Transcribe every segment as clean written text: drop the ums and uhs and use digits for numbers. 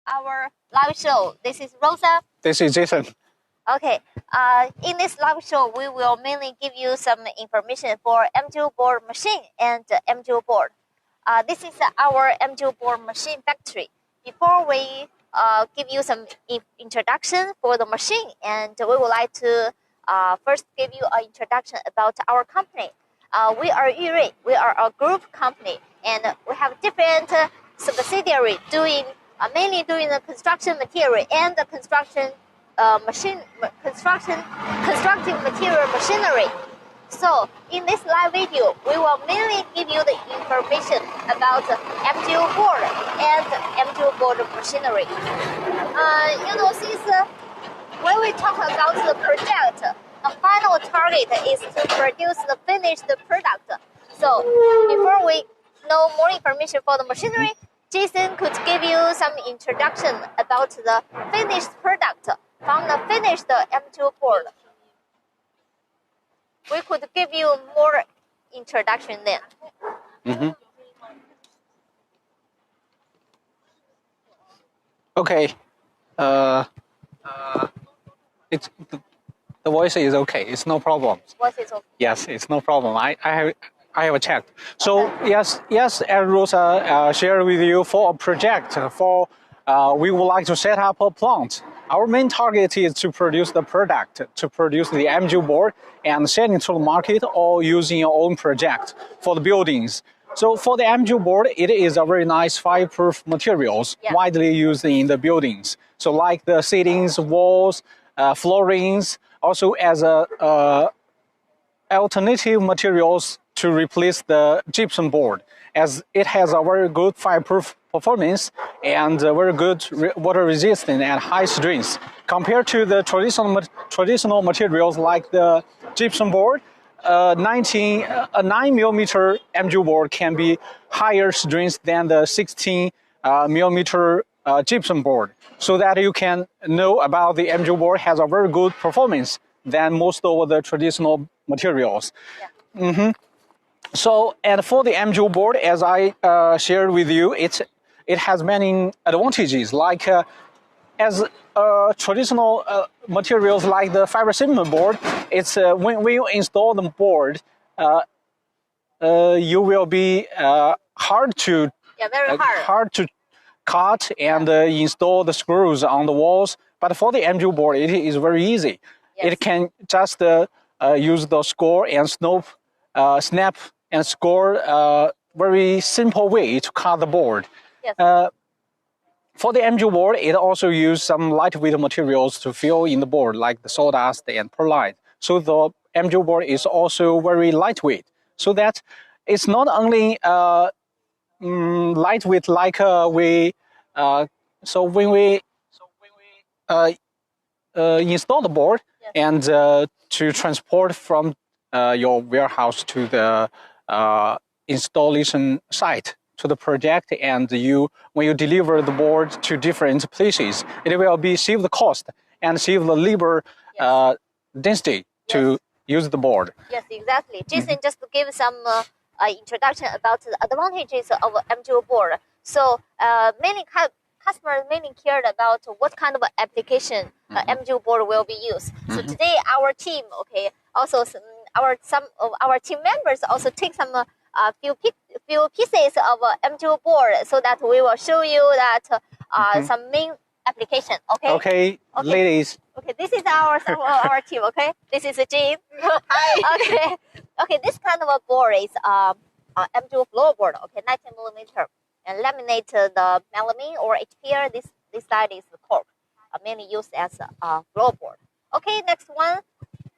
our live show. This is Rosa. This is Jason. Okay, in this live show, we will mainly give you some information for MGO board machine and MGO board. This is our MGO board machine factory. Before we give you some introduction for the machine, and we would like to first give you an introduction about our company. We are Yurui. We are a group company, and we have different subsidiaries mainly doing the construction material and the constructing material machinery. So in this live video, we will mainly give you the information about MGO board and MGO board machinery. Since when we talk about the project, the final target is to produce the finished product. So before we know more information for the machinery, Jason could give you some introduction about the finished product from the finished MGO board. We could give you more introduction then. Okay. It's the voice is okay. It's no problem. Voice is okay. Yes, it's no problem. I have checked. So okay. yes, as Rosa shared with you, for a project, we would like to set up a plant. Our main target is to produce the product, to produce the MGO board and sell it to the market or using your own project for the buildings. So for the MGO board, it is a very nice fireproof materials widely used in the buildings. So like the ceilings, walls, floorings, also as alternative materials to replace the gypsum board, as it has a very good fireproof performance and very good water resistant and high strength. Compared to the traditional materials like the gypsum board, a 9mm MGO board can be higher strength than the 16mm gypsum board. So that you can know about the MGO board has a very good performance than most of the traditional materials. Yeah. So, and for the MGO board, as I shared with you, it has many advantages. Like as traditional materials like the fiber cement board, it's when you install the board, you will be hard to cut and install the screws on the walls. But for the MGO board, it is very easy. Yes. It can just use the score and snap and score very simple way to cut the board. Yes. For the MGO board, it also uses some lightweight materials to fill in the board, like the sawdust and perlite. So the MGO board is also very lightweight. So that it's not only lightweight like when we install the board, yes, and to transport from your warehouse to the installation site to the project, and when you deliver the board to different places, it will be save the cost and save the labor density to use the board. Yes, exactly. Jason just to give some introduction about the advantages of MGO board. So many customers mainly cared about what kind of application MGO board will be used. So today our team, also some of our team members also take some few pieces of MGO board so that we will show you that some main application. Okay, ladies. Okay, this is our team. Okay, this is Jean. Hi. Okay. This kind of a board is MGO floorboard. 19mm, and laminate the melamine or HPR. This side is the cork, mainly used as a floorboard. Okay, next one.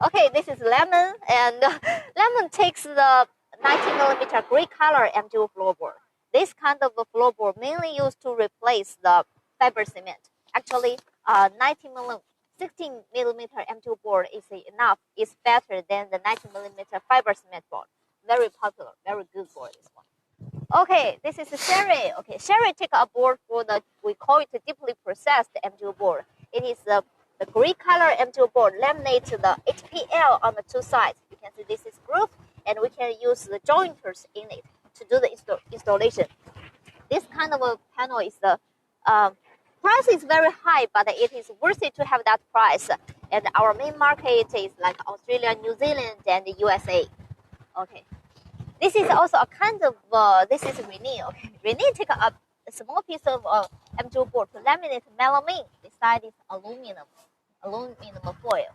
Okay, this is lemon, and lemon takes the 19mm gray color MGO floorboard. This kind of a floorboard mainly used to replace the fiber cement. Actually, 16mm MGO board is enough. It's better than the 19mm fiber cement board. Very popular, very good board, this one. Okay, this is Sherry. Okay, Sherry take a board for we call it deeply processed MGO board. It is the gray color MGO board, laminate the HPL on the two sides. You can see this is groove, and we can use the jointers in it to do the installation. This kind of a panel is the price is very high, but it is worth it to have that price. And our main market is like Australia, New Zealand, and the USA. Okay. This is also a kind of, this is Renee. Okay. Renee take a small piece of MGO board to laminate melamine. The side is aluminum foil.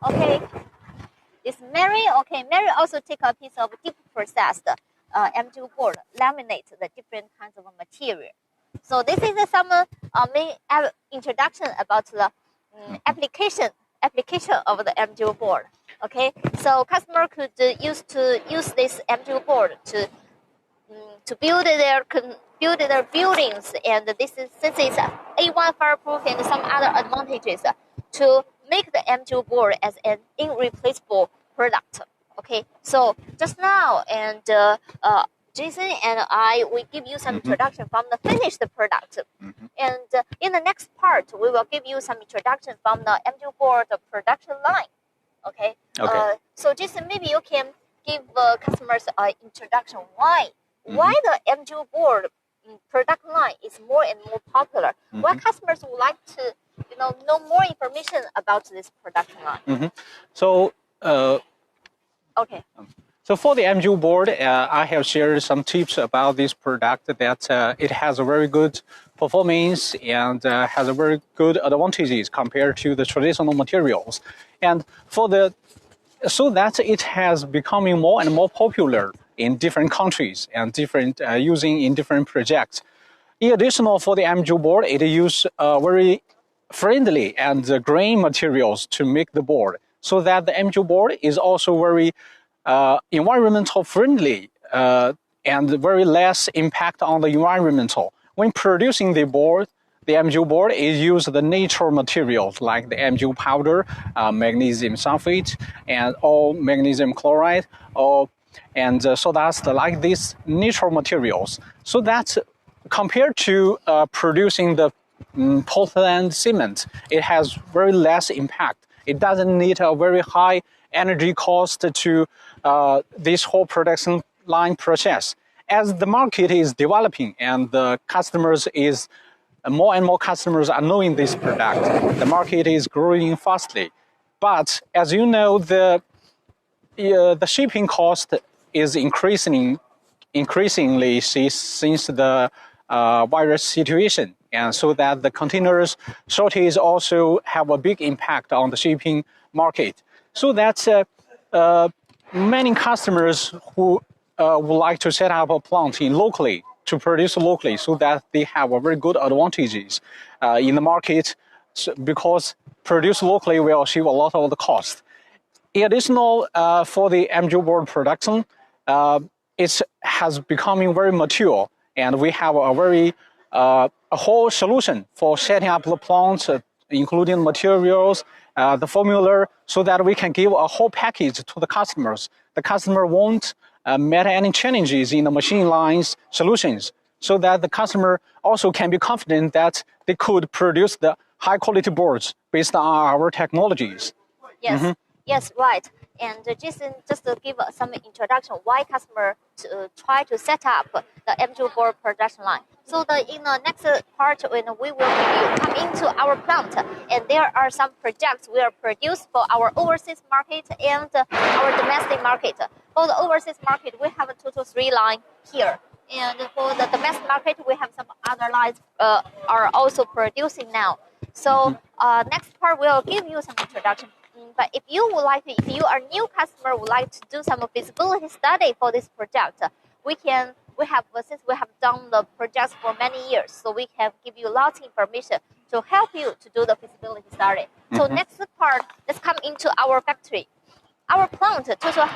Okay. This Mary, Mary also take a piece of deep processed MGO board, laminate the different kinds of material. So this is some main introduction about the application of the MGO board. Okay, so customer could use this MGO board to build their buildings, and this is A1 fireproof and some other advantages to make the MGO board as an irreplaceable product. Okay, so just now and Jason and I will give you some introduction from the finished product, and in the next part we will give you some introduction from the MGO board production line. Okay. So Jason, maybe you can give customers an introduction why the MGO board product line is more and more popular. Why customers would like to know more information about this production line. So. Okay. So for the MGO board, I have shared some tips about this product that it has a very good performance and has a very good advantages compared to the traditional materials. And so that it has becoming more and more popular in different countries and different using in different projects. In addition, for the MGO board, it uses very friendly and green materials to make the board, so that the MGO board is also very environmental friendly and very less impact on the environmental. When producing the board, the MGO board is used the natural materials like the MGO powder, magnesium sulfate, and or magnesium chloride, and so that's like these natural materials. So that compared to producing the Portland cement, it has very less impact. It doesn't need a very high energy cost to this whole production line process. As the market is developing and the customers is more and more customers are knowing this product, the market is growing fastly. But as you know, the shipping cost is increasingly since the virus situation, and so that the containers shortage also have a big impact on the shipping market. So that many customers who would like to set up a plant locally to produce locally, so that they have a very good advantages in the market, because produce locally will save a lot of the cost. In addition, for the MGO board production, it has becoming very mature, and we have a whole solution for setting up the plants, including materials, the formula, so that we can give a whole package to the customers. The customer won't meet any challenges in the machine lines solutions, so that the customer also can be confident that they could produce the high quality boards based on our technologies. Yes, yes, right. And Jason, just to give some introduction, why customer to try to set up the MGO board production line. So in the next part, when we will come into our plant, and there are some projects we are produced for our overseas market and our domestic market. For the overseas market, we have a total 3 lines here. And for the domestic market, we have some other lines are also producing now. So next part will give you some introduction. But if you are a new customer, would like to do some feasibility study for this project, since we have done the projects for many years, so we can give you lots of information to help you to do the feasibility study. So next part, let's come into our factory. Our plant total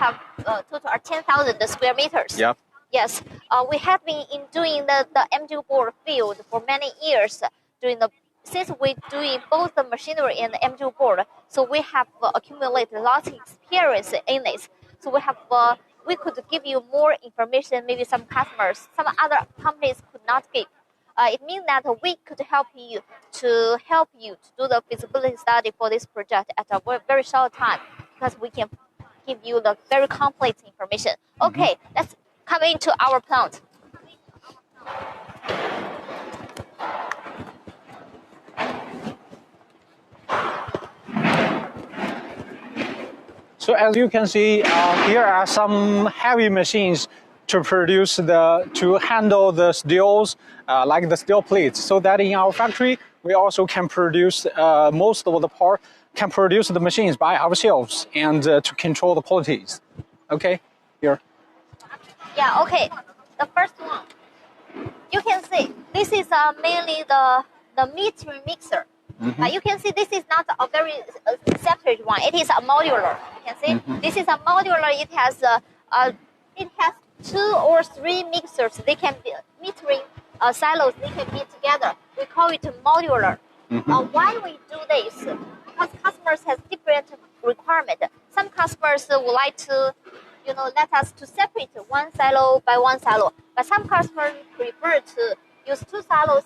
are 10,000 square meters. Yeah. Yes, we have been doing the MGO board field for many years since we're doing both the machinery and the MGO board, so we have accumulated lots of experience in this. So we could give you more information, maybe some other companies could not give. It means that we could help you to do the feasibility study for this project at a very short time, because we can give you the very complete information. Okay, let's come into our plant. So as you can see, here are some heavy machines to handle the steels, like the steel plates, so that in our factory we also can produce most of the part, can produce the machines by ourselves and to control the qualities. Okay, here. Yeah, okay. The first one, you can see this is mainly the meat mixer. You can see this is not a very separate one. It is a modular. You can see this is a modular. It has 2 or 3 mixers. They can be metering silos. They can be together. We call it modular. Why we do this? Because customers have different requirements. Some customers would like to, let us to separate one silo by one silo. But some customers prefer to use 2 silos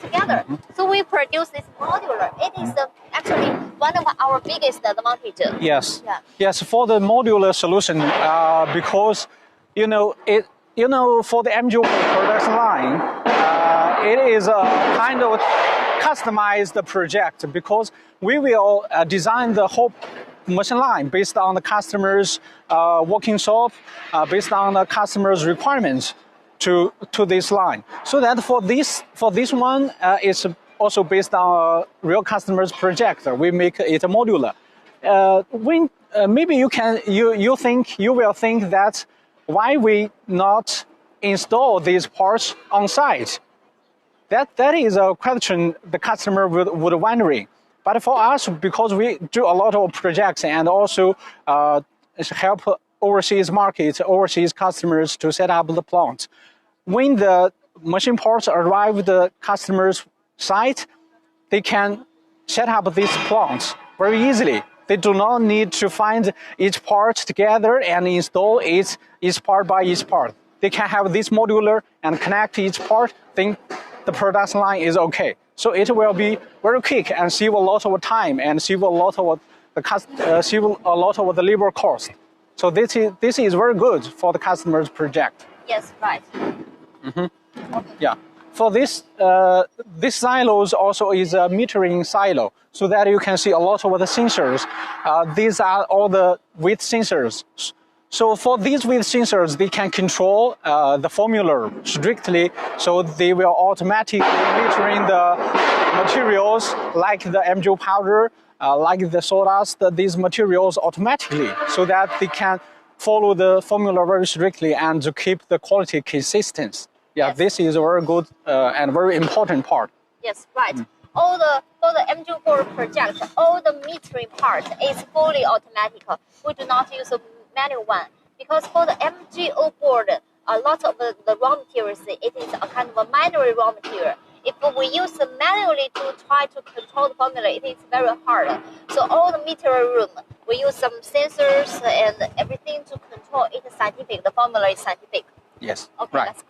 together. So we produce this modular. It is actually one of our biggest advantages. Yes. Yeah. Yes, for the modular solution, because for the MGO production line, it is a kind of customized project because we will design the whole machine line based on the customer's working shop, based on the customer's requirements to this line. So that for this one, it's also based on a real customer's project. We make it a modular. Maybe you will think that why we not install these parts on site? That is a question the customer would wondering. But for us, because we do a lot of projects and also help overseas markets, overseas customers to set up the plant. When the machine parts arrive at the customer's site, they can set up these plants very easily. They do not need to find each part together and install each part by each part. They can have this modular and connect each part, then the production line is okay. So it will be very quick and save a lot of time and save a lot of the labor cost. So this is very good for the customer's project. Yes, right. Yeah. For this silos also is a metering silo, so that you can see a lot of the sensors. These are all the weight sensors. So for these weight sensors, they can control the formula strictly, so they will automatically metering the materials like the MGO powder, like the sawdust, these materials automatically, so that they can follow the formula very strictly and to keep the quality consistent. Yeah, yes. This is a very good and very important part. Yes, right. For the MGO board project, all the metering part is fully automatic. We do not use a manual one because for the MGO board, a lot of the raw materials, it is a kind of a binary raw material. If we use manually to try to control the formula, it is very hard. So all the material room, we use some sensors and everything to control it scientific. The formula is scientific. Yes, okay, right.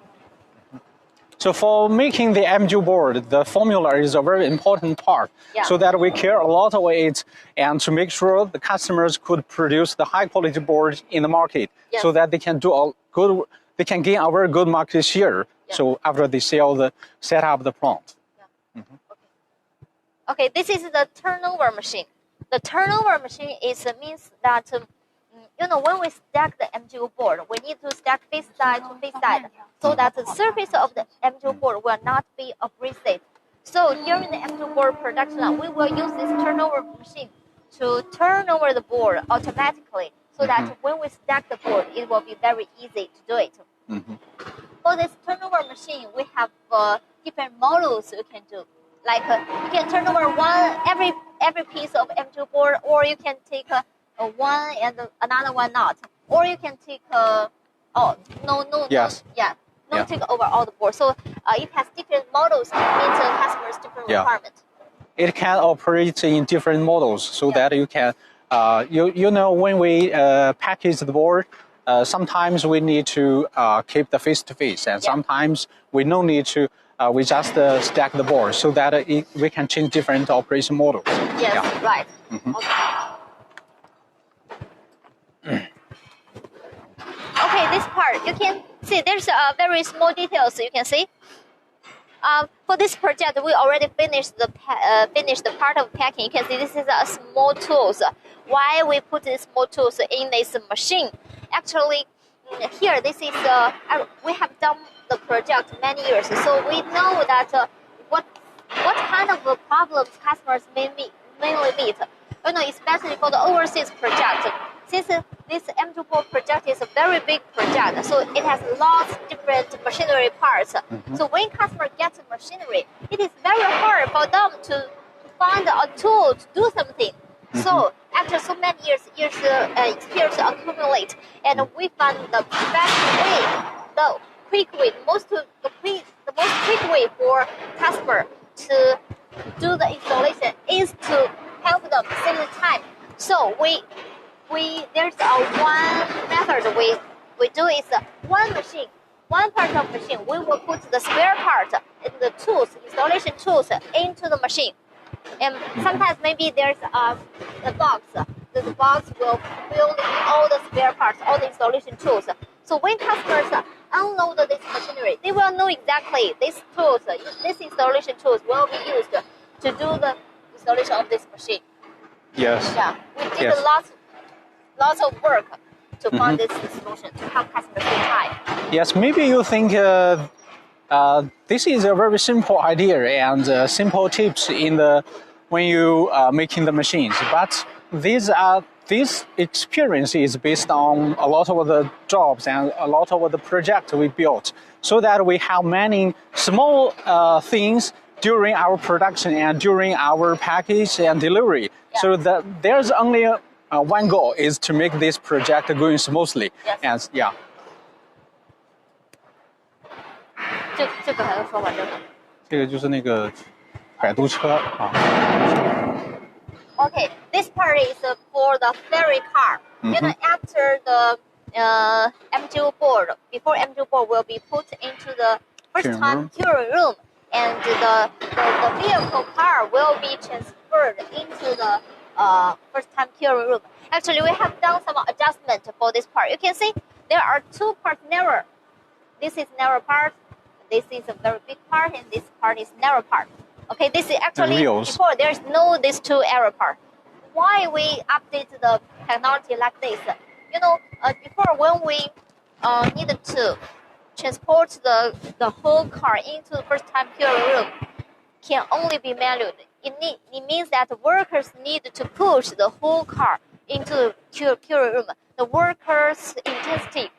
So for making the MGO board, the formula is a very important part, so that we care a lot of it and to make sure the customers could produce the high quality board in the market, so that they can gain a very good market share. So after they set up the plant. Okay, this is the turnover machine. The turnover machine means that when we stack the MGO board, we need to stack face side to face side, so that the surface of the MGO board will not be abrasive. So during the MGO board production, we will use this turnover machine to turn over the board automatically, so that when we stack the board, it will be very easy to do it. For this turnover machine, we have different models you can do. Like you can turn over every piece of MGO board, or you can take one and another one not, or you can take take over all the board. So it has different models to meet the customer's different requirements. It can operate in different models, so that you can when we package the board, sometimes we need to keep the face to face, and sometimes we no need to. We just stack the board, so that we can change different operation models. Yes, right. Okay, this part you can see there's very small details you can see. For this project, we already finished the part of packing. You can see this is a small tools. Why we put these small tools in this machine? Actually, here this is we have done the project many years, so we know that what kind of problems customers mainly meet. You know, especially for the overseas project. Since this MGO board project is a very big project, so it has lots of different machinery parts. So when customer gets machinery, it is very hard for them to find a tool to do something. So after so many years experience accumulate, and we found the best way, the most quick way for customer to do the installation is to help them save the time. So there's one method we do is one part of machine. We will put the spare part and the tools, installation tools into the machine. And sometimes maybe there's the box. The box will fill in all the spare parts, all the installation tools. So when customers unload this machinery, they will know exactly these tools, this installation tools will be used to do the installation of this machine. Yes. Yeah, we did lots of work to find this solution to help customers save time. Yes, maybe you think this is a very simple idea and simple tips when you making the machines, but this experience is based on a lot of the jobs and a lot of the projects we built, so that we have many small things during our production and during our package and delivery. Yeah. So that there's only one goal is to make this project going smoothly. Yes. And yeah. 这个还要说完这个。这个就是那个摆渡车啊。Okay, this part is for the ferry car. You know, after the MGO board, before MGO board will be put into the first time curing room, and the vehicle car will be transferred into the first time curing room. Actually, we have done some adjustment for this part. You can see there are two parts narrow. This is narrow part. This is a very big part, and this part is narrow part. Okay, this is actually before there's no these two error part. Why we update the technology like this? You know, before when we needed to transport the whole car into the first time curing room, can only be manual. It means that the workers need to push the whole car into the curing room. The workers'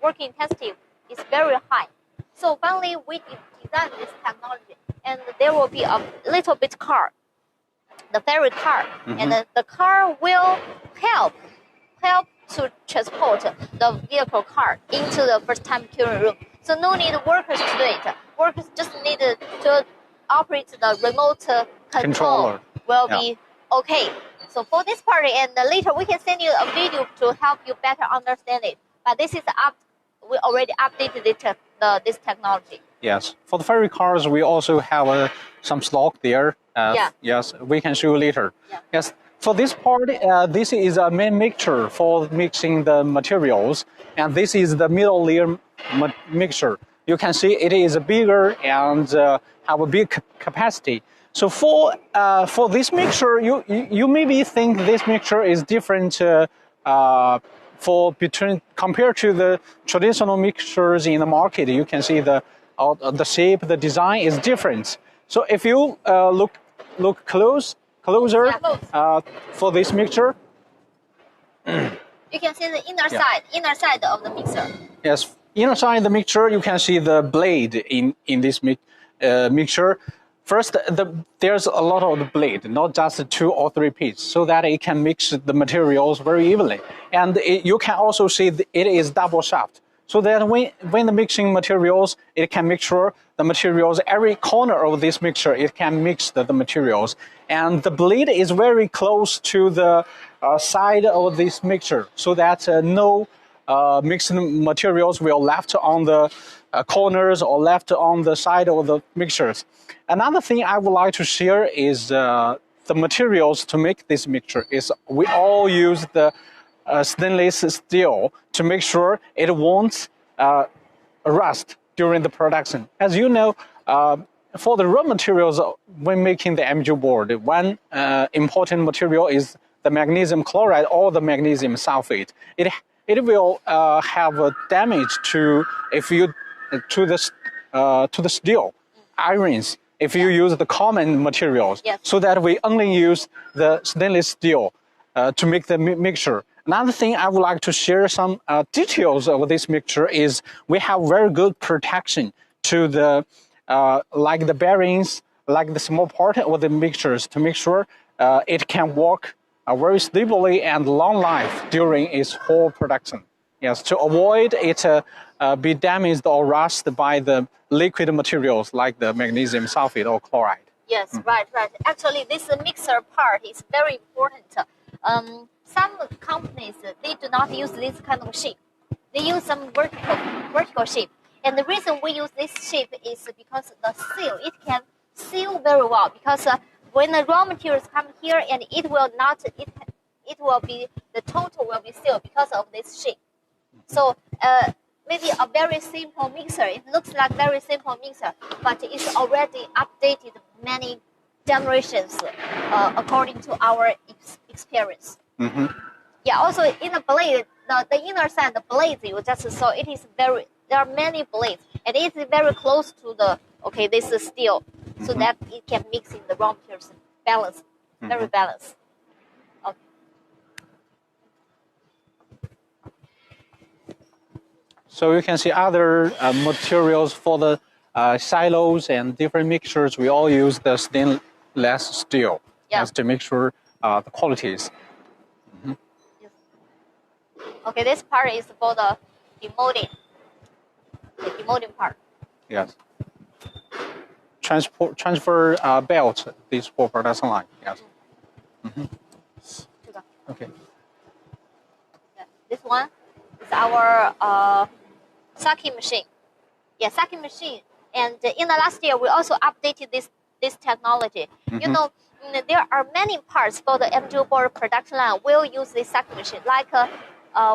working intensity is very high. So finally, we designed this technology, and there will be a little bit car, the ferry car, and the car will help to transport the vehicle car into the first time curing room. So no need workers to do it. Workers just need to operate the remote controller. Will be okay. So for this part, and later we can send you a video to help you better understand it. But this is we already updated this technology. Yes, for the ferry cars, we also have some stock there. Yes, we can show you later. Yeah. Yes, for this part, this is a main mixture for mixing the materials, and this is the middle layer mixture. You can see it is bigger and have a big capacity. So for this mixture, you maybe think this mixture is different compared to the traditional mixtures in the market. You can see the shape, the design is different. So if you look closer for this mixture, you can see the inner side of the mixer. Yes, inside the mixture, you can see the blade in this mixture. First, there's a lot of the blade, not just 2 or 3 pieces, so that it can mix the materials very evenly. And you can also see it is double shaft, so that when the mixing materials, it can make sure the materials, every corner of this mixture, it can mix the materials. And the blade is very close to the side of this mixture, so that no mixing materials will left on the corners or left on the side of the mixtures. Another thing I would like to share is the materials to make this mixture. We all use the stainless steel to make sure it won't rust during the production. As you know, for the raw materials when making the MGO board, one important material is the magnesium chloride or the magnesium sulfate. It will have a damage to the steel irons if you use the common materials. Yes. So that we only use the stainless steel to make the mixture. Another thing I would like to share some details of this mixture is we have very good protection to the like the bearings, like the small part of the mixtures to make sure it can work very stably and long life during its whole production. Yes, to avoid it be damaged or rust by the liquid materials like the magnesium sulfate or chloride. Yes, right. Actually, this mixer part is very important. Some companies, they do not use this kind of shape. They use some vertical shape. And the reason we use this shape is because the seal, it can seal very well. Because when the raw materials come here, and it will be, the total will be sealed because of this shape. So maybe a very simple mixer, it looks like very simple mixer, but it's already updated many generations according to our experience. Mm-hmm. Yeah, also in the blade, the inner side, the blades you just saw, it is there are many blades, and it is very close to this is steel, so that it can mix in the raw materials balance, very balanced. Okay. So you can see other materials for the silos and different mixtures. We all use the stainless steel as to make sure the qualities. Yes. Okay, this part is for the demolding. The demolding part. Yes. Transfer belt, this for production line. Yes. Okay. Yeah. This one is our sucking machine. Yeah, sucking machine. And in the last year, we also updated this technology. You know, there are many parts for the MGO board production line. We'll use this sucking machine. Like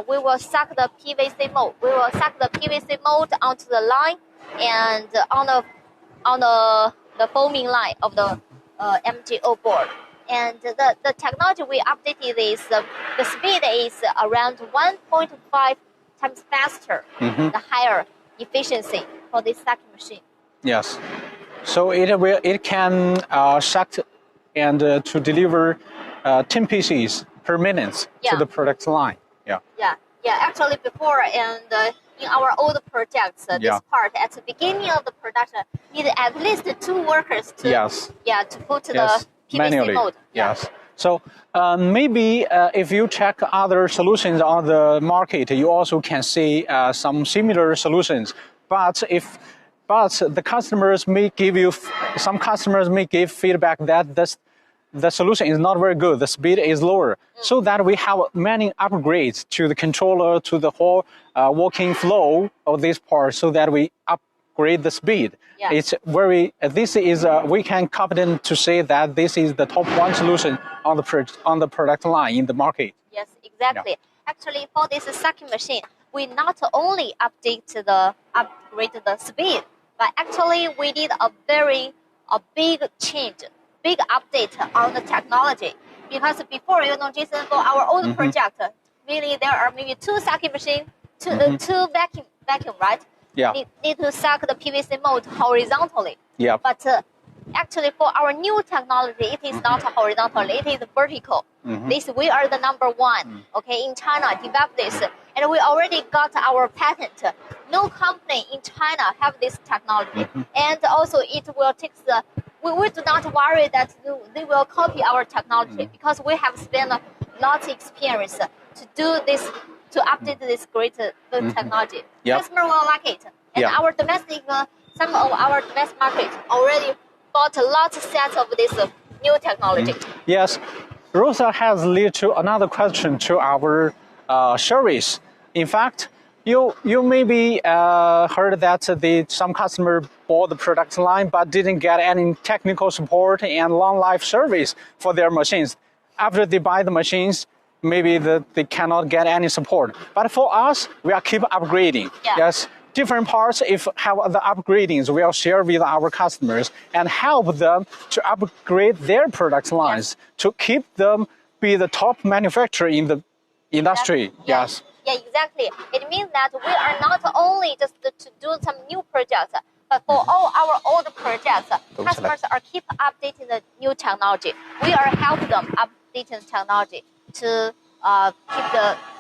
we will suck the PVC mold. We will suck the PVC mold onto the line and on the foaming line of the MGO board. And the technology we updated is the speed is around 1.5 times faster, the higher efficiency for this sucking machine. Yes. So it can suck and to deliver 10 pieces per minute to the production line. Yeah. Actually, before and in our old projects, this part at the beginning of the production needed at least 2 workers to put the PVC manually. mold. Yes. So maybe if you check other solutions on the market, you also can see some similar solutions. But the customers may give feedback that the solution is not very good. The speed is lower, so that we have many upgrades to the controller, to the whole working flow of this part, so that we upgrade the speed. Yeah. It's we can confident to say that this is the top 1 solution on the product line in the market. Yes, exactly. Yeah. Actually, for this sucking machine, we not only upgrade the speed, but actually we did a big change, big update on the technology. Because before, Jason, for our old project, really there are maybe 2 sucking machines, 2 vacuum, right? Yeah. Need to suck the PVC mold horizontally. Yeah. But actually, for our new technology, it is not horizontal; it is vertical. We are the number 1. Okay, in China, developed this, and we already got our patent. No company in China have this technology, and also it will take we do not worry that they will copy our technology because we have spent a lot of experience to do this, to update this great technology. Yep. Customer will like it, and our domestic, some of our domestic market already bought a lot of sets of this new technology. Yes, Rosa has led to another question to our service. In fact, you maybe heard that some customer bought the product line but didn't get any technical support and long life service for their machines. After they buy the machines, maybe they cannot get any support. But for us, we are keep upgrading. Yeah. Yes, different parts, if have the upgradings, we'll share with our customers and help them to upgrade their product lines to keep them be the top manufacturer in the industry. Yes. Yeah, exactly. It means that we are not only just to do some new projects, but for all our old projects, customers are keep updating the new technology. We are helping them updating technology to keep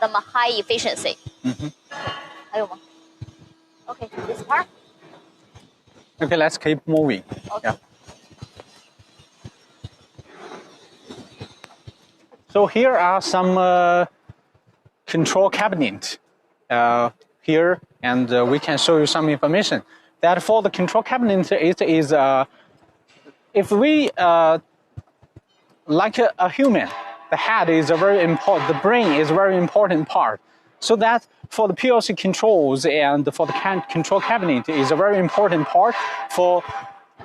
them high efficiency. Okay, this part. Okay, let's keep moving. Okay. Yeah. So here are some control cabinet here, and we can show you some information. That for the control cabinet, it is if we like a human, the head is a very important, the brain is a very important part. So that for the PLC controls and for the control cabinet is a very important part for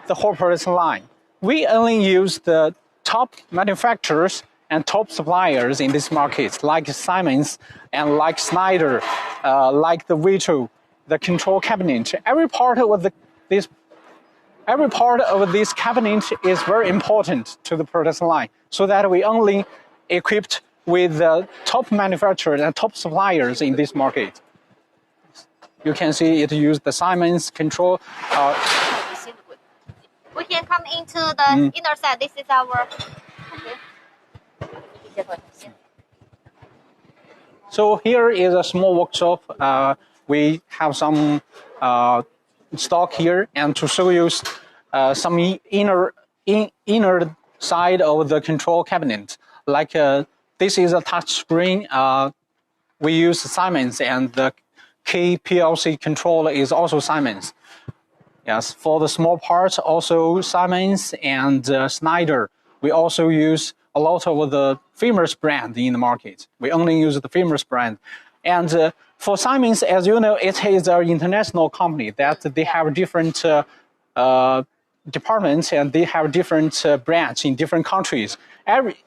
the whole production line. We only use the top manufacturers and top suppliers in this market, like Siemens and like Schneider, like the Vito, the control cabinet. Every part of this cabinet is very important to the production line, so that we only equipped with the top manufacturers and top suppliers in this market. You can see it used the Siemens control. We can come into the inner side. This is our. So here is a small workshop. We have some stock here, and to show you some inner side of the control cabinet. Like this is a touch screen. We use Siemens, and the key PLC controller is also Siemens. Yes, for the small parts, also Siemens and Schneider. We also use a lot of the famous brand in the market. We only use the famous brand. And for Siemens, as you know, it is an international company that they have different departments, and they have different branches in different countries.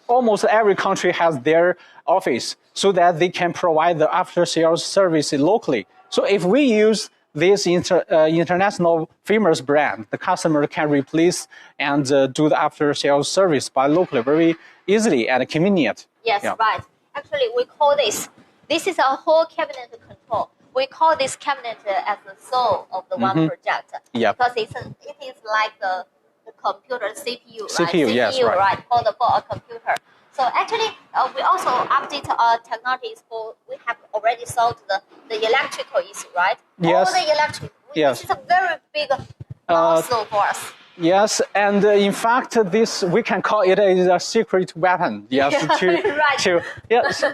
Almost every country has their office, so that they can provide the after-sales service locally. So if we use this international famous brand, the customer can replace and do the after-sales service by locally very easily and convenient. Yes, right. Actually, we call this is a whole cabinet control. We call this cabinet as the soul of the one project. Yeah. Because it is like the computer CPU, right? CPU, yes, right. For a computer. So actually, we also update our technologies we have already solved the electrical issue, right? Yes. All the electric. Yes. This is a very big milestone for us. Yes, and in fact, this we can call it a secret weapon. Yes,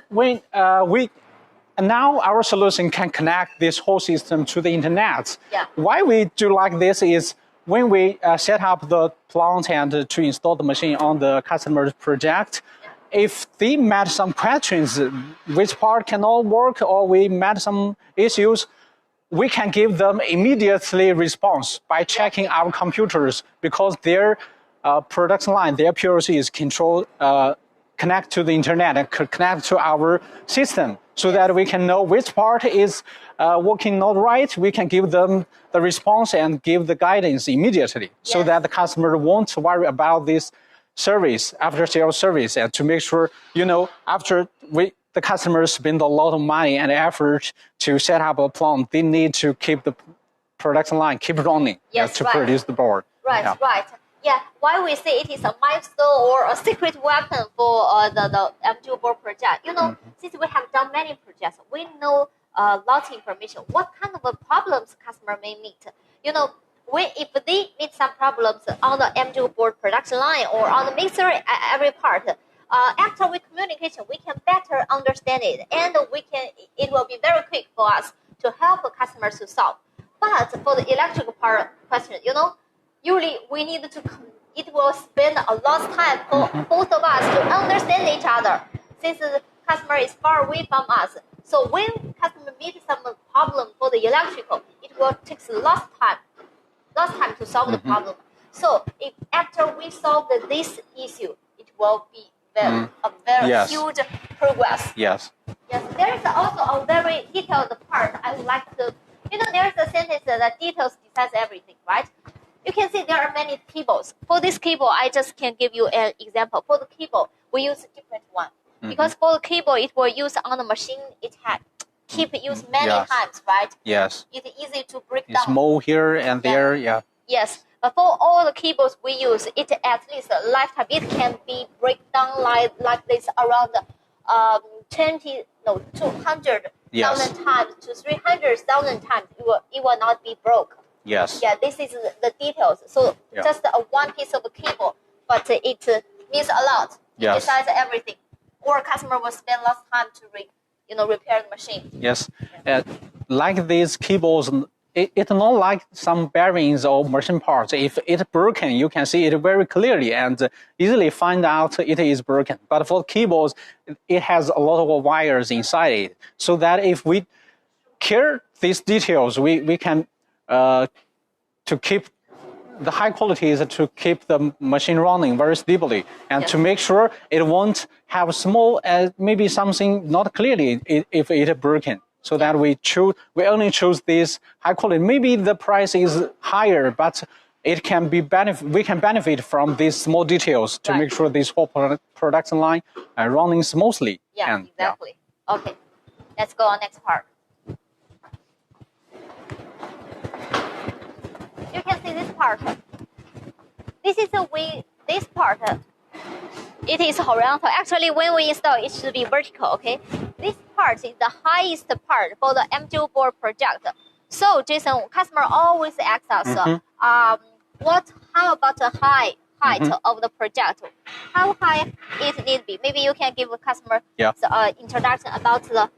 when now our solution can connect this whole system to the internet. Yeah. Why we do like this is when we set up the plant and to install the machine on the customer's project. If they met some questions, which part cannot work, or we met some issues, we can give them immediately response by checking our computers, because their production line, their PLC is controlled, connect to the internet and connect to our system, so that we can know which part is working not right. We can give them the response and give the guidance immediately, so that the customer won't worry about this service, after sales service, and to make sure, after the customers spend a lot of money and effort to set up a plant, they need to keep the production line keep running to produce the board. Right, right. Yeah, why we say it is a milestone or a secret weapon for the MGO board project. Since we have done many projects, we know lots of information. What kind of problems customer may meet? If they meet some problems on the MGO board production line or on the mixer every part, after we communication, we can better understand it, and it will be very quick for us to help the customers to solve. But for the electrical part question, usually it will spend a lot of time for both of us to understand each other, since the customer is far away from us. So when customer meets some problem for the electrical, it will take a lot of time to solve the problem. So if after we solve this issue, it will be a very huge progress. Yes. Yes. There is also a very detailed part I would like to You know, there's a sentence that details decides everything, right? You can see there are many cables. For this cable, I just can give you an example. For the cable, we use a different one. Because for the cable, it will use on the machine it had. Keep used many times, right? Yes. It's easy to break down. It's more here and there, yeah. Yes, but for all the cables we use, it at least a lifetime, it can be break down like this around 200,000 times to 300,000 times. It will not be broke. Yes. Yeah, this is the details. So just one piece of cable, but it means a lot. It decides everything. Or customer will spend less time to repair the machine. Yes, like these cables, it's not like some bearings or machine parts. If it's broken, you can see it very clearly and easily find out it is broken. But for cables, it has a lot of wires inside it, so that if we care these details, we can to keep the high quality is to keep the machine running very stably and to make sure it won't have small, maybe something not clearly if it is broken. So that we only choose this high quality. Maybe the price is higher, but it can be we can benefit from these small details to make sure this whole production line are running smoothly. Yeah, exactly. Yeah. Okay, let's go on next part. You can see this part. This is this part. It is horizontal. Actually, when we install, it should be vertical, okay? This part is the highest part for the MGO board project. So, Jason, customer always asks us, how about the height of the project? How high it need to be? Maybe you can give the customer the introduction about the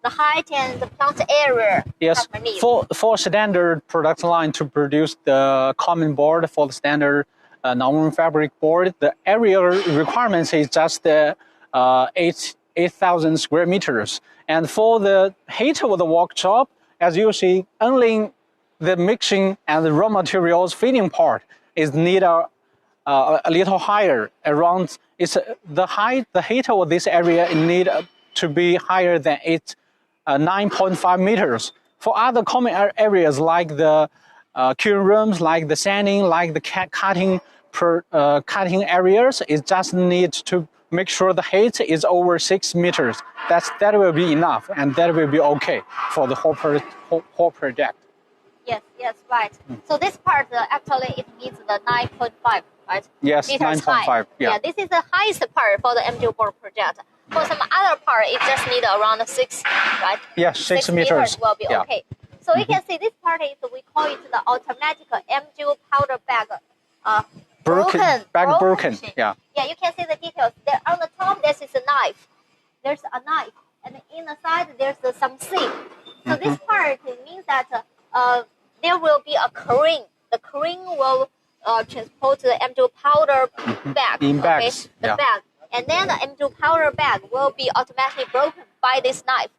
height and the plant area. Yes, for standard production line to produce the common board for the standard non fabric board, the area requirements is just 8,000 square meters. And for the height of the workshop, as you see, only the mixing and the raw materials feeding part is need a little higher. Around the height of this area need to be higher than 9.5 meters. For other common areas like the kiln rooms, like the sanding, like the cutting areas, it just needs to make sure the height is over 6 meters. That will be enough, and that will be okay for the whole project. Yes, right. So this part actually it means the 9.5, right? Yes, 9.5. Yeah, this is the highest part for the MGO board project. For some other part, it just needs around 6, right? Yeah, 6 meters will be okay. So you can see this part is, we call it the automatic MGO powder bag broken. Yeah, you can see the details. There on the top, this is a knife. There's a knife, and in the side there's some seam. So this part means that there will be a crane. The crane will transport the MGO powder bag. In bags. The bag. And then the MGO powder bag will be automatically broken by this knife.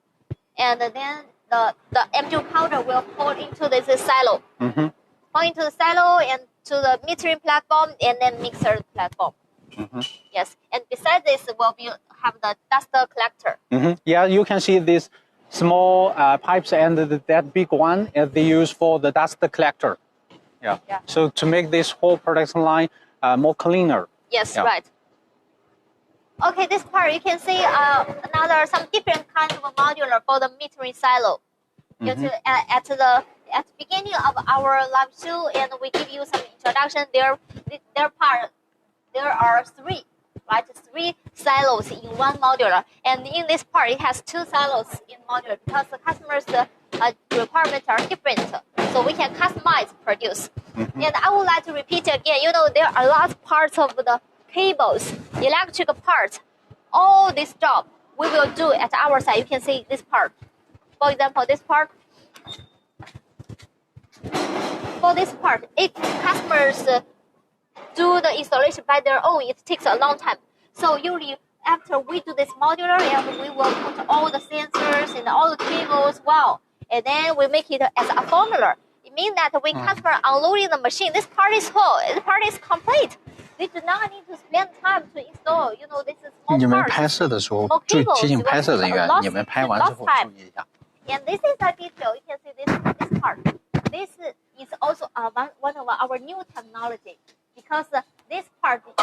And then the MGO powder will fall into this silo. Fall into the silo and to the metering platform and then mixer platform. Yes. And besides this, will have the dust collector. Yeah, you can see these small pipes and that big one they use for the dust collector. Yeah. So to make this whole production line more cleaner. Yes, right. Okay, this part you can see some different kinds of modular for the metering silo. At the beginning of our live show, and we give you some introduction. There are 3, right? 3 silos in one modular, and in this part it has 2 silos in modular because the customers' requirements are different, so we can customize produce. And I would like to repeat again. You know, there are a lot of parts of the cables, electrical parts. All this job we will do at our side. You can see this part. For example, this part. For this part, if customers do the installation by their own, it takes a long time. So usually after we do this modular, and we will put all the sensors and all the cables, and then we make it as a formula. It means that when customer unloading the machine, this part is full, this part is complete. They do not need to spend time to install. This is small parts. 你们拍摄的时候，就提醒拍摄人员，你们拍完之后注意一下。And this is a detail. You can see this part. This is also one of our new technology because this part is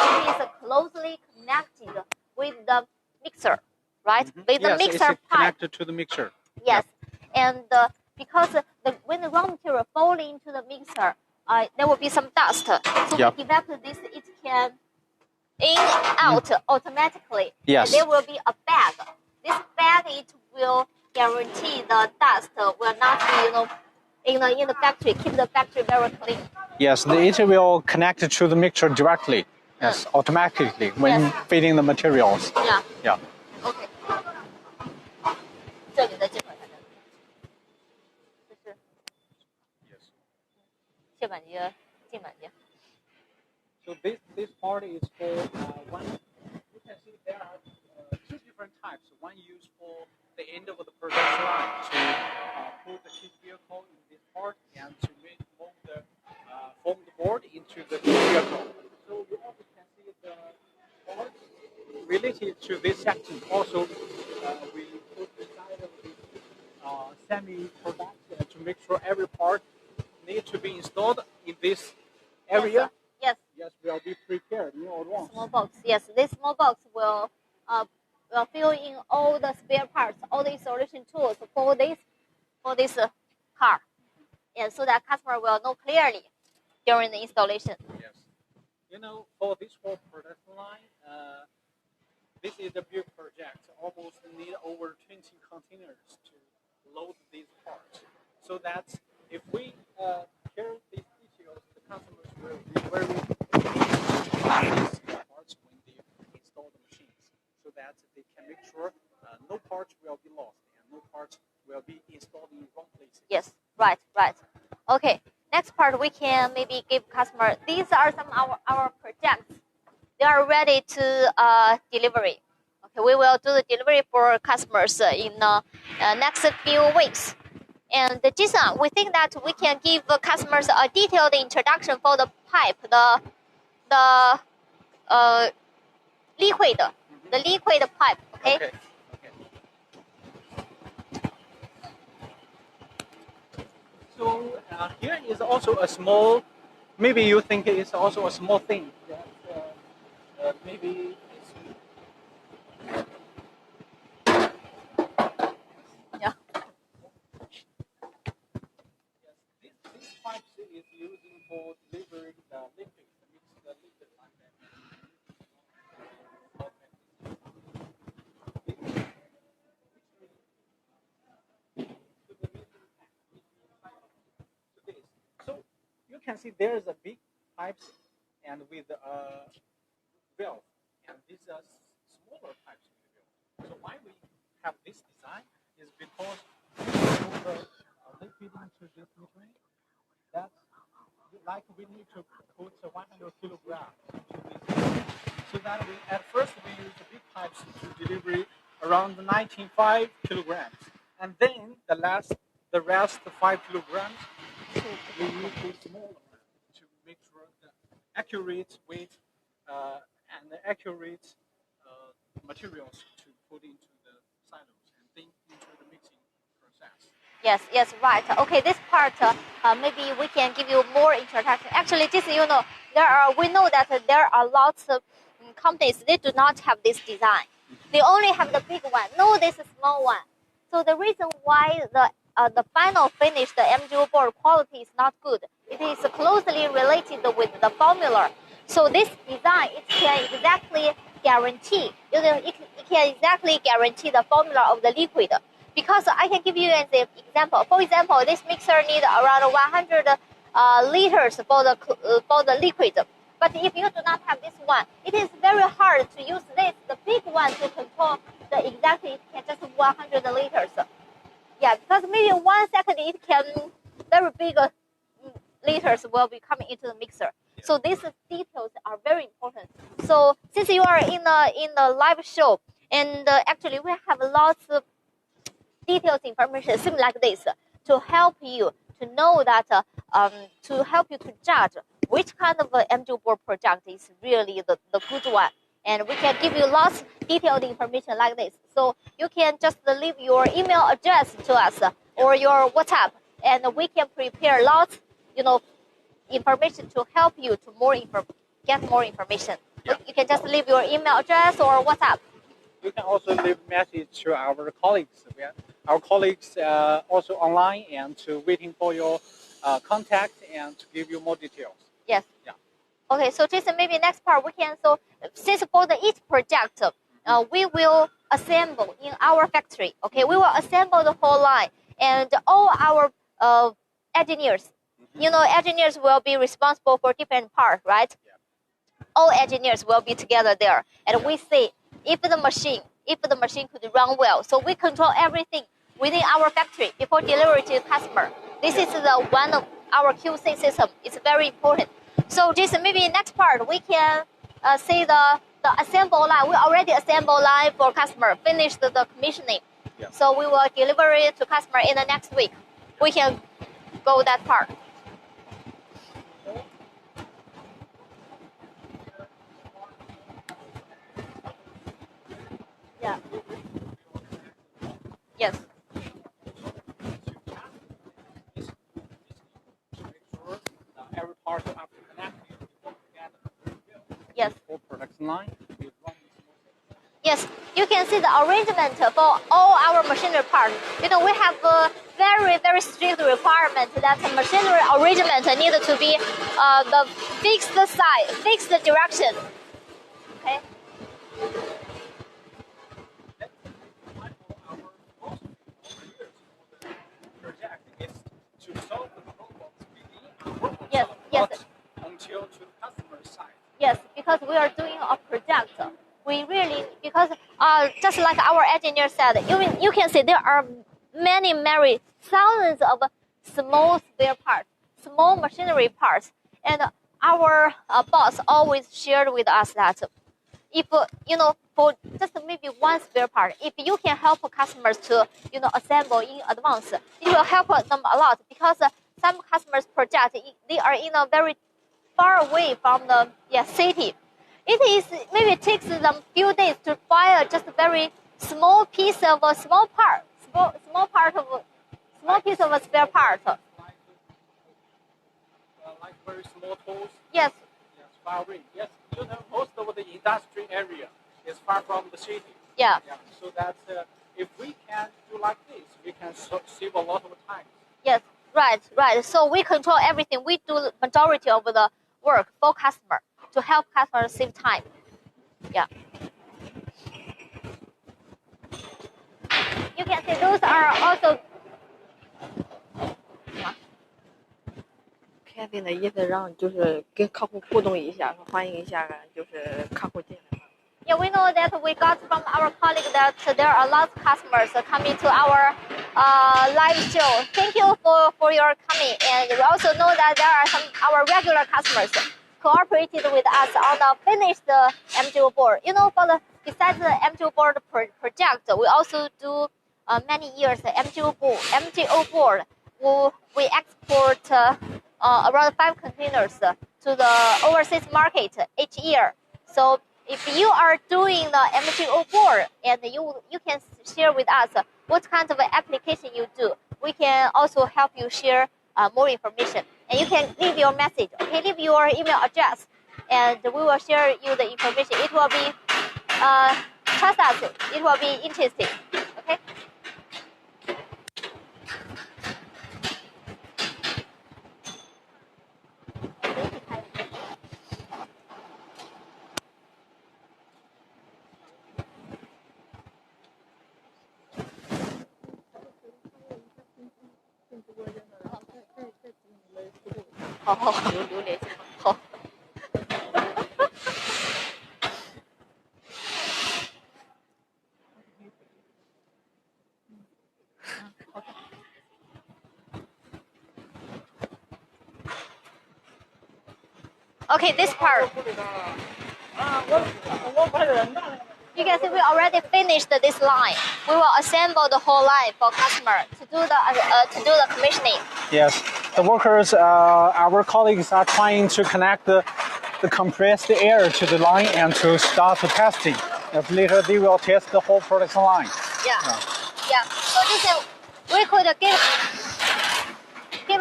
closely connected with the mixer, right? With the mixer it's connected to the mixer. Yes, and because when the raw material fall into the mixer, there will be some dust. So we develop this, it can in out automatically. Yes. And there will be a bag. This bag, it will guarantee the dust will not be in the factory. Keep the factory very clean. Yes, it will connect to the mixer directly. Yes, automatically when feeding the materials. Yeah. Yeah. Okay. 这里的这块才能，就是切板机、进板机。So this part is for one. You can see there are two different types. One used for the end of the production line to put the cheese vehicle in this part and to move the formed board into the cheese vehicle. So you also can see the parts related to this section. Also, we put inside of this semi-product to make sure every part needs to be installed in this area. Yes, will be prepared in advance. Small box. Yes, this small box will fill in all the spare parts, all the installation tools for this car, and so that customer will know clearly during the installation. Yes, for this whole production line, this is a big project. Almost need over 20 containers to load these parts. So that if we share these details, the customers will be very these parts when they install the machines, so that they can make sure no parts will be lost and no parts will be installed in wrong places. Yes, right. Okay, next part we can maybe give customer. These are some of our projects. They are ready to delivery. Okay, we will do the delivery for customers in next few weeks. And Jason, we think that we can give customers a detailed introduction for the pipe, the liquid pipe. Okay. So here is also a small. Maybe you think it's also a small thing that maybe. Yeah. Yes, this pipe is using for delivering the liquid, the liquid like that. So you can see there is a big pipes and with a valve, and these are smaller pipes with the valve. So why we have this design is because we put the liquid into this machine. That's like we need to put 100 kilograms into this. So that at first we use the big pipes to deliver around 95 kilograms, and then the rest 5 kilograms we use this small one to make sure the accurate weight and the accurate materials to put into the silos and then into the mixing process. Yes, right. Okay, this part maybe we can give you more introduction. Actually, just we know that there are lots of companies, they do not have this design. They only have the big one, no this small one. So the reason why the final finish, the MGO board quality is not good, it is closely related with the formula. So this design, it can exactly guarantee, it can exactly guarantee the formula of the liquid. Because I can give you an example. For example, this mixer needs around 100 liters for the liquid. But if you do not have this one, it is very hard to use the big one, to control the exactly, it can just 100 liters. Yeah, because maybe 1 second it can very big liters will be coming into the mixer. So these details are very important. So since you are in the live show, and actually we have lots of details information similar like this to help you to know that to help you to judge which kind of MGO board project is really the good one. And we can give you lots detailed information like this. So you can just leave your email address to us or your WhatsApp, and we can prepare lots, information to help you to get more information. Yeah. You can just leave your email address or WhatsApp. You can also leave message to our colleagues. Our colleagues also online and to waiting for your contact and to give you more details. Yes. Yeah. Okay, so Jason, maybe next part we can, so since for each project, we will assemble in our factory, okay? We will assemble the whole line, and all our engineers, engineers will be responsible for different parts, right? Yeah. All engineers will be together there, and we see if the machine could run well. So we control everything within our factory before delivery to the customer. This is the one of our QC system. It's very important. So Jason, maybe next part we can see the assemble line. We already assemble line for customer, finished the commissioning. Yeah. So we will deliver it to customer in the next week. We can go that part. Yeah. Yes. Every part of connected together. Yes. For production line. Yes, you can see the arrangement for all our machinery parts. We have a very, very strict requirement that the machinery arrangement needs to be the fixed size, fixed direction. Okay. Yes, yes. Until to the customer side. Yes, because we are doing a project. We really, because just like our engineer said, you can see there are many thousands of small spare parts, small machinery parts, and our boss always shared with us that if for just maybe one spare part, if you can help customers to assemble in advance, it will help them a lot, because some customers project they are in a very far away from the city. Maybe takes them few days to buy just a very small piece of a small piece of a spare part. Like very small tools. Yes. Yes, far away. Yes, most of the industry area is far from the city. Yeah. Yeah. So that if we can do like this, we can save a lot of time. Yes. Right. So we control everything. We do majority of the work for customer to help customers save time. Yeah. You can see those are also. Kevin 的意思让就是跟客户互动一下，说欢迎一下，就是客户进来。Yeah, we know that we got from our colleague that there are lots of customers coming to our live show. Thank you for your coming, and we also know that there are some our regular customers cooperated with us on the finished MGO board. Besides the MGO board project, we also do many years MGO board. We export around 5 containers to the overseas market each year. So if you are doing the MGO board and you can share with us what kind of application you do, we can also help you share more information. And you can leave your message, okay? Leave your email address, and we will share you the information. It will be, trust us, it will be interesting, okay?留联系。好。Okay, this part. You can see we already finished this line. We will assemble the whole line for customer to do the commissioning. Yes, the workers, our colleagues are trying to connect the compressed air to the line and to start the testing. If later they will test the whole production line. Yeah. Yeah. So this is we could give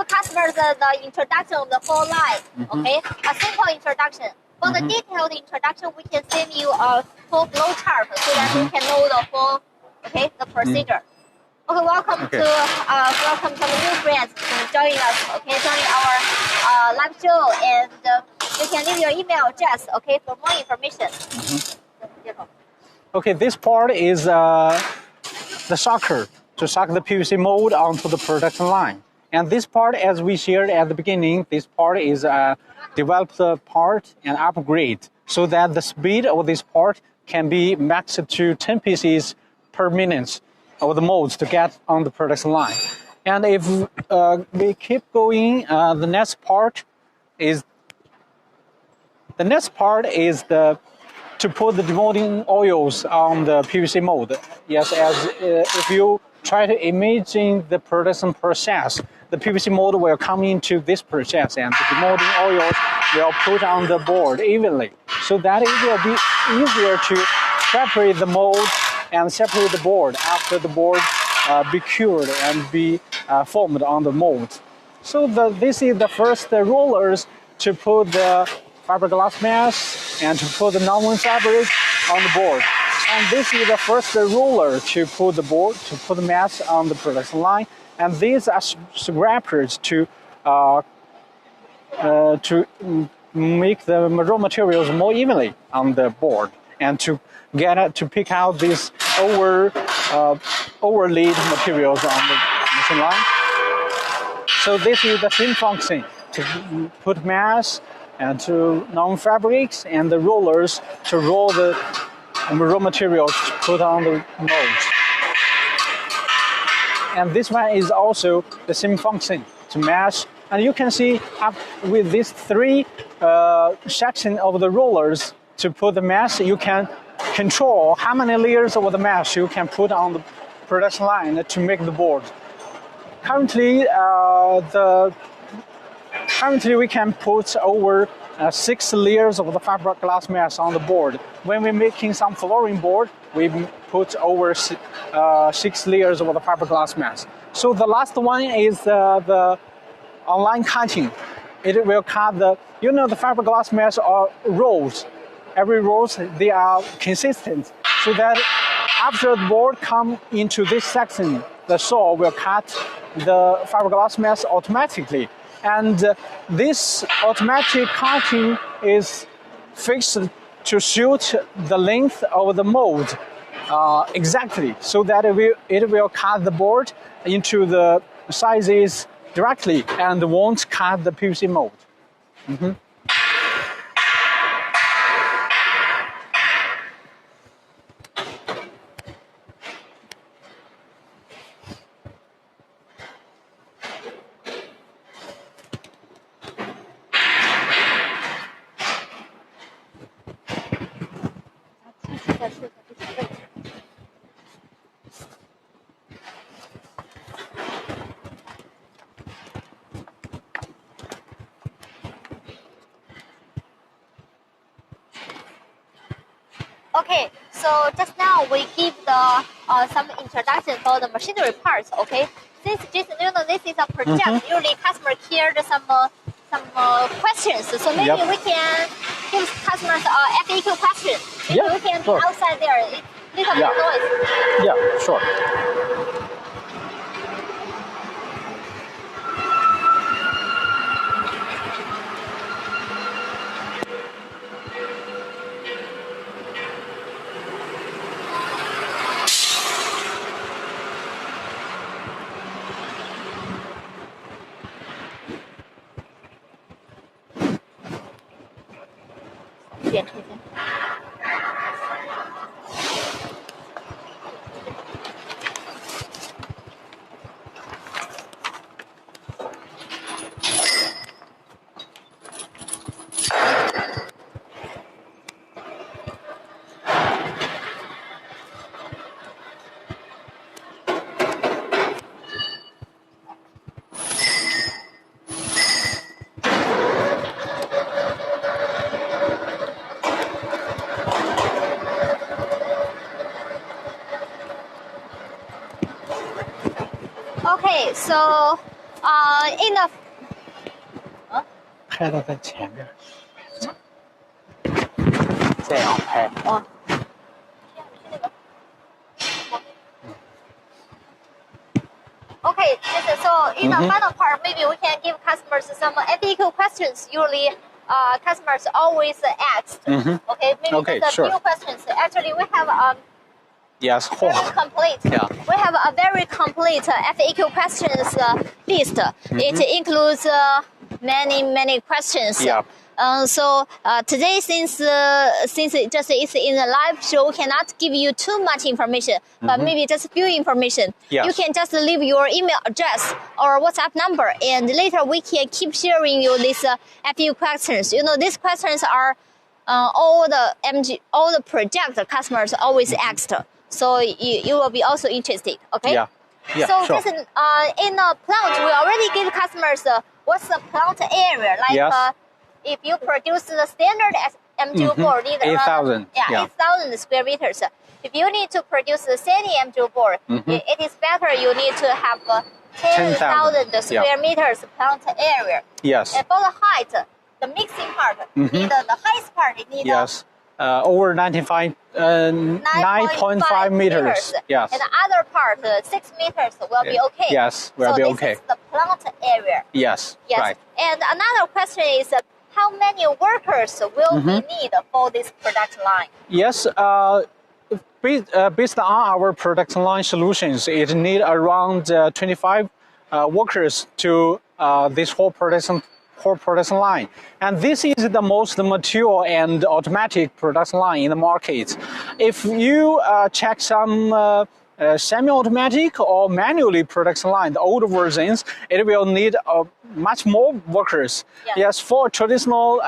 customers the introduction of the whole line. Okay, a simple introduction. For the detailed introduction, we can send you a full flow chart so that you can know the full, the procedure. Okay, welcome to the new friends joining us. Okay, joining our live show, and you can leave your email address. Okay, for more information. Okay, this part is the sucker to suck the PVC mold onto the production line. And this part, as we shared at the beginning, this part is developed part and upgrade so that the speed of this part can be maxed to 10 pieces per minute of the molds to get on the production line. And if we keep going, the next part is to put the demolding oils on the PVC mold. Yes, as if you try to imagine the production process, the PVC mold will come into this process and the demolding oils will put on the board evenly, so that it will be easier to separate the mold and separate the board after the board be cured and be formed on the mold. So this is the first rollers to put the fiberglass mesh and to put the nonwoven fabric on the board. And this is the first roller to put the mesh on the production line. And these are scrapers to make the raw materials more evenly on the board and to pick out these overlaid materials on the machine line. So this is the same function to put mesh and to non-fabrics and the rollers to roll the raw materials to put on the molds. And this one is also the same function to mesh. And you can see with these three sections of the rollers to put the mesh, you can control how many layers of the mesh you can put on the production line to make the board. Currently, we can put over 6 layers of the fiberglass mesh on the board. When we're making some flooring board, we put over 6 layers of the fiberglass mesh. So the last one is the online cutting. It will cut the fiberglass mesh are rolls. Every rolls, they are consistent, so that after the board come into this section, the saw will cut the fiberglass mesh automatically. And this automatic cutting is fixed to suit the length of the mold exactly, so that it will cut the board into the sizes directly and won't cut the PVC mold. Okay, so just now we give the some introduction for the machinery parts. Okay, since this is a project, usually customer heard some questions. So maybe we can give customers FAQ question. Maybe we can be outside there. It's little bit noise. Yeah, sure. Okay, so in the 拍到在前面，这样拍。Okay, so in the final part, maybe we can give customers some FAQ questions. Usually, customers always ask. Okay, maybe Okay, just a sure. few questions. Actually, we have Yes. very complete. Yeah. We have a very complete FAQ questions list. It includes many questions. Yeah. So today, since it just is in a live show, cannot give you too much information, but maybe just a few information. Yes. You can just leave your email address or WhatsApp number, and later we can keep sharing you these FAQ questions. You know, these questions are all the project customers always asked. So you will be also interested. Okay. Yeah. Yeah. So sure. just in the plant, we already give customers what's the plant area like. Yes. If you produce the standard MGO board, need around 8,000. Yeah. 8,000 square meters. If you need to produce the semi MGO board, it is better you need to have 10,000 square meters plant area. Yes. And for the height, the mixing part, need the highest part, it need Yes. Over 9.5 meters. Yes. And the other part, 6 meters, will be okay. Yes, will be okay. So this is the plant area. Yes. Yes. Right. And another question is, how many workers will we need for this production line? Yes. Based on our production line solutions, it need around 25 workers to this whole production line. And this is the most mature and automatic production line in the market. If you check some semi-automatic or manually production line, the older versions, it will need much more workers. Yeah. Yes, for traditional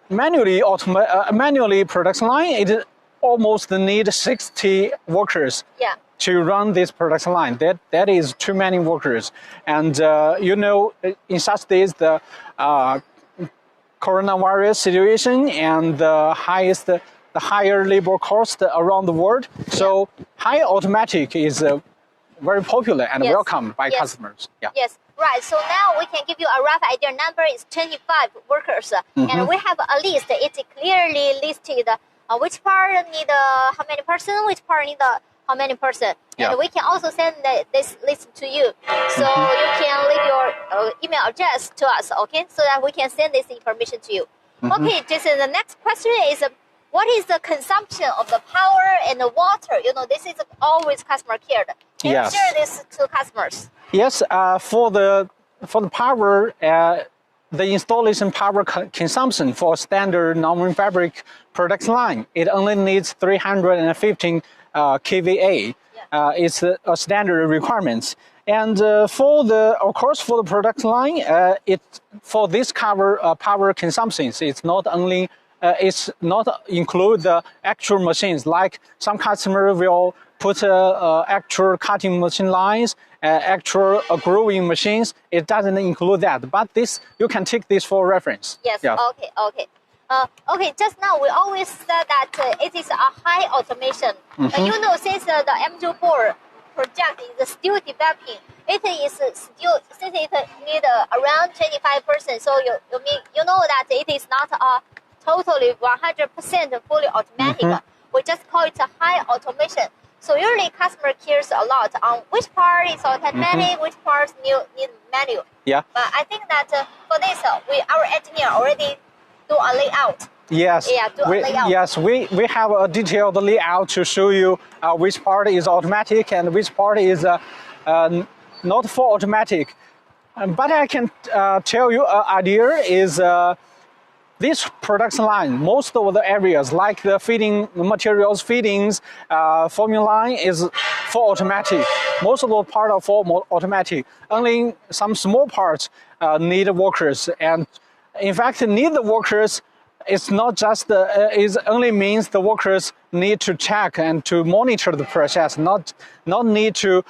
manually production line, it almost need 60 workers. Yeah. To run this production line. That is too many workers. And you know, in such days, the coronavirus situation and the higher labor cost around the world. So high automatic is very popular and welcomed by customers. Yeah. Yes, right. So now we can give you a rough idea. Number is 25 workers, and we have a list. It's clearly listed which part need how many person, which part need how many person. And we can also send this list to you. So you can leave your email address to us, okay? So that we can send this information to you. Okay, Jason, the next question is, what is the consumption of the power and the water? You know, this is always customer cared. Can you share this to customers? Yes, for the power, the installation power consumption for standard non-woven fabric production line, it only needs 315 kVA. It's a standard requirement. And for the production line, for this power consumptions, it's not include the actual machines. Like some customer will put actual cutting machine lines, actual growing machines. It doesn't include that. But this, you can take this for reference. Yes. Yeah. Okay. Okay, just now we always said that it is a high automation. You know, since the MGO board project is still developing, it is still, since it need around 25%, so you know that it is not a totally 100% fully automatic. We just call it a high automation. So usually customer cares a lot on which part is automatic, which parts need manual. Yeah. But I think that for this, our engineer already do a layout. Yes. Yeah, do a layout. Yes, we have a detailed layout to show you which part is automatic and which part is not for automatic. But I can tell you an idea is this production line, most of the areas like the feeding materials, feedings, forming line is for automatic. Most of the part are for automatic. Only some small parts need workers, and in fact, need the workers. It's not just it only means the workers need to check and to monitor the process, not need to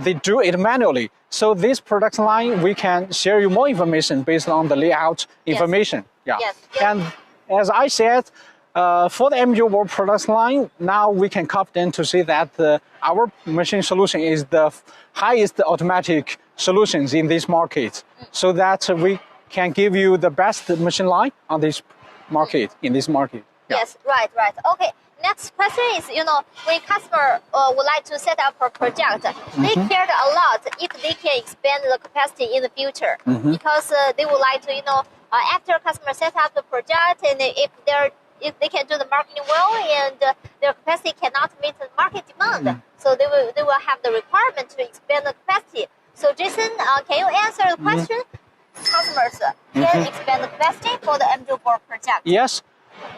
they do it manually. So this production line, we can share you more information based on the layout information. Yeah. Yes. And as I said, For the MGO board product line, now we can confident to say that our machine solution is the highest automatic solutions in this market, so that we can give you the best machine line on this market, in this market. Yeah. Yes, right. Okay. Next question is, when customer would like to set up a project, they cared a lot if they can expand the capacity in the future, because they would like to, after customer set up the project, and if they can do the marketing well and their capacity cannot meet the market demand, so they will have the requirement to expand the capacity. So Jason, can you answer the question? Customers can expand the capacity for the MGO board project. Yes.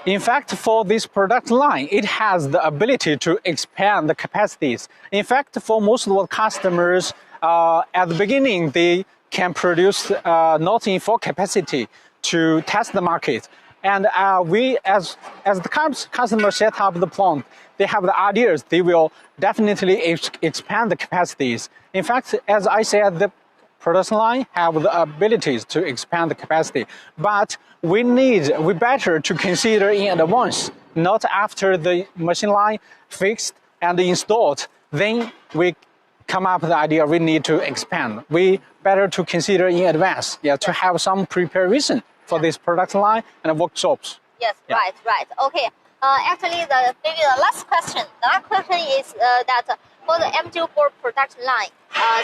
In fact, for this product line, it has the ability to expand the capacities. In fact, for most of the customers, at the beginning, they can produce not in full capacity to test the market. And we, as the customer set up the plant, they have the ideas, they will definitely expand the capacities. In fact, as I said, the production line have the abilities to expand the capacity, but we better to consider in advance, not after the machine line fixed and installed, then we come up with the idea we need to expand. We better to consider in advance, to have some preparation for this production line and workshops. Yes, right. Okay. Actually, maybe the last question. The last question is that for the MGO board production line,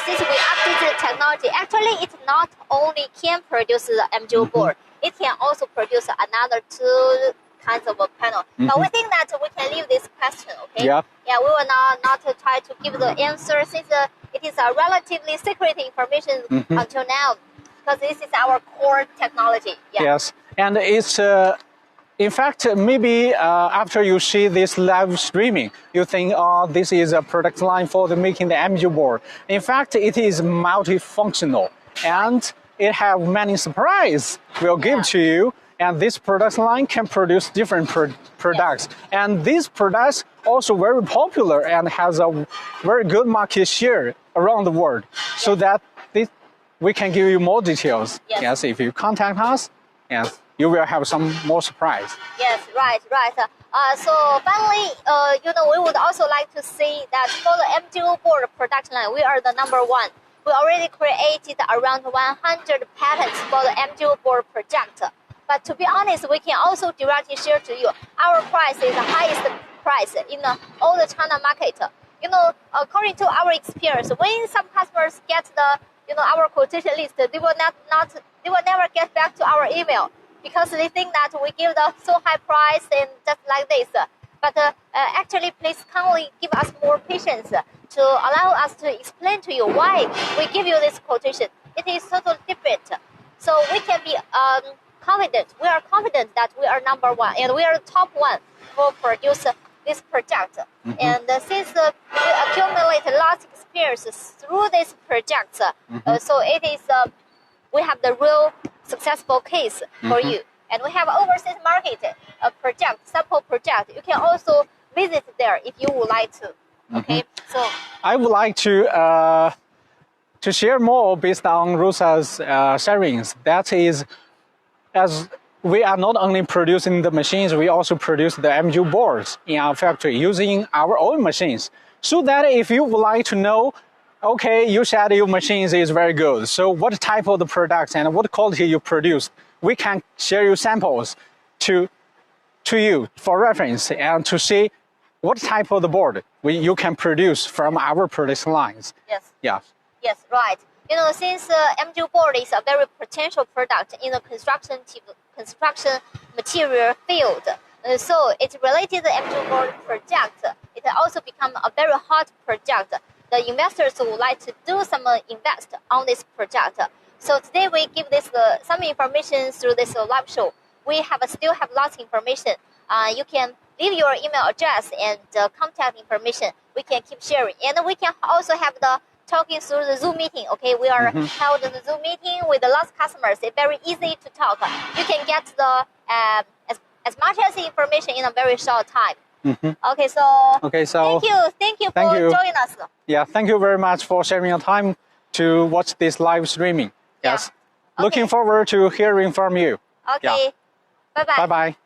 since we updated the technology, actually it not only can produce the MGO board, it can also produce another two kinds of a panel. But we think that we can leave this question, okay? Yeah. Yeah, we will not try to give the answer, since it is a relatively secret information until now, because this is our core technology. Yeah. Yes, and it's in fact, maybe after you see this live streaming, you think, oh, this is a product line for making the MGO board. In fact, it is multifunctional, and it have many surprises we'll give to you. And this product line can produce different products. And these products also very popular and has a very good market share around the world. So that we can give you more details. Yes, if you contact us, yes, you will have some more surprise. Yes, right. So finally, we would also like to say that for the MGO board production line, we are the #1. We already created around 100 patents for the MGO board project. But to be honest, we can also directly share to you, our price is the highest price in all the China market. According to our experience, when some customers get our quotation list, they will never get back to our email, because they think that we give the so high price and just like this. But actually, please kindly give us more patience to allow us to explain to you why we give you this quotation. It is totally different. So we can be confident. We are confident that we are #1 and we are the top one for produce this project. And since we accumulate lots of experiences through this project, so it is we have the real successful case for you. And we have overseas market sample project. You can also visit there if you would like to. Okay, so I would like to share more based on Rosa's sharings. That is, as we are not only producing the machines, we also produce the MGO boards in our factory using our own machines. So that if you would like to know, okay, you said your machines is very good, so what type of the products and what quality you produce, we can share you samples to you for reference and to see what type of the board you can produce from our production lines. Yes. Yeah. Yes, right. Since MGO board is a very potential product in the construction material field, so it's related to the MGO board project. It also become a very hot project. The investors would like to do some invest on this project. So today we give this some information through this live show. We still have lots of information. You can leave your email address and contact information. We can keep sharing, and we can also have the talking through the Zoom meeting. Okay, we are held in the Zoom meeting with the lots of customers. It's very easy to talk. You can get the as much as the information in a very short time. Okay, so thank you for joining us. Yeah, thank you very much for sharing your time to watch this live streaming. Yes, looking forward to hearing from you. Okay, bye bye. Bye bye.